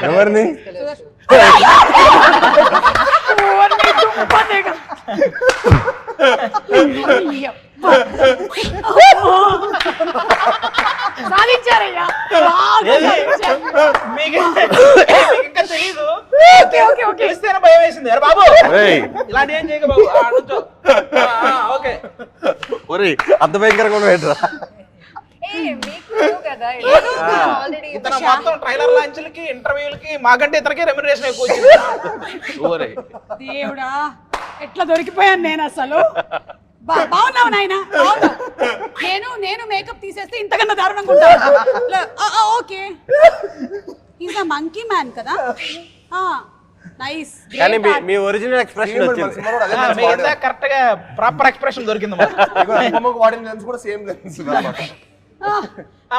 ఎవరిని సాధించారయ్యా ఇంకా తెలీదు ఓకే తెలిస్తేనే భయం వేసింది. అరే బాబు ఇలాంటి ఏం చేయక బాబు. ఓకే ఒరేయ్ అంత భయంకరంగా పెట్టరా. ఇతను మొత్తం ట్రైలర్ లాంచ్లకి ఇంటర్వ్యూలకి మాకంటే ఇతనికి రెమ్యునరేషన్ ఎక్కువ వచ్చింది. దేవుడా ఎట్లా దొరికిపోయాను నేను అసలు. బాగున్నావు నాయన, నేను మేకప్ తీసేస్తే ఇంతకన్నా దారుణంగా ఉంటాను. Okay is a monkey man కదా. నైస్. కానీ మీ ఒరిజినల్ ఎక్స్ప్రెషన్ వచ్చింది. కరెక్ట్ గా ప్రాపర్ ఎక్స్ప్రెషన్ దొరికింది. వాడిన లెన్స్ కూడా సేమ్ లెన్స్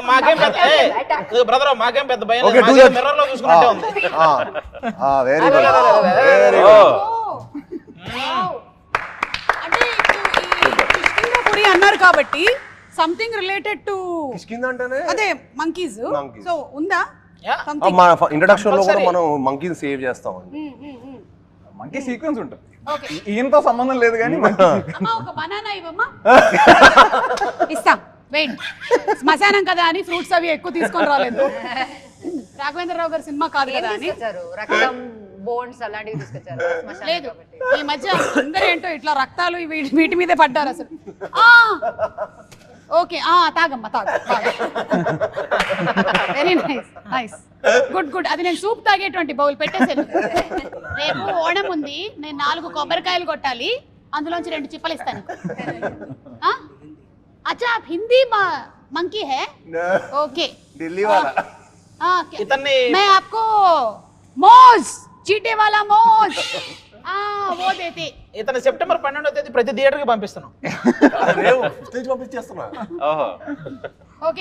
మాకేం పెద్ద బ్రదర్, మాకేం పెద్ద భయం మిర్రర్ లో చూసుకున్నట్టే ఉంది. వెరీ గుడ్ వెరీ అంటే కిష్కింధాపురి అన్నారు కాబట్టి సంథింగ్ రిలేటెడ్ టు కిష్కింధ అంటేనే అదే మంకీస్. సో ఉందా మన ఇంట్రడక్షన్ లో కూడా మనం మంకీని సేవ్ చేస్తాం. మంకీ సీక్వెన్స్ ఉంటుంది. ఈయనతో సంబంధం లేదు కానీ ఒక బనానా ఇవ్వమ్మా. ఇస్తాం, వెయిట్. శ్మశానం కదా అని ఫ్రూట్స్ అవి ఎక్కువ తీసుకొని రాలేదు. రాఘవేంద్రరావు గారి సినిమా కాదు కదా అని రక్తం బోన్స్ అలాంటివి తీసుకొచ్చారు. లేదు, ఈ మధ్య అందరూ ఏంటో ఇట్లా రక్తాలు వీటి మీదే పడ్డారు అసలు. ఓకే తాగమ్మా తాగు. Very nice nice good. అది నేను సూప్ తాగేటువంటి బౌల్ పెట్టేసాను. రేపు ఓణం ఉంది, నేను 4 కొబ్బరికాయలు కొట్టాలి, అందులోంచి 2 చిప్పలు ఇస్తాను. अच्छा आप हिंदी मंकी है? ओके दिल्ली वाला. इतने मैं आपको मौज चीटे वाला मौज वो देते. ఇతను సెప్టెంబర్ 12వ తేదీ ప్రతి థియేటర్ కి పంపిస్తున్నాం. పంపించేస్తున్నా. ఓకే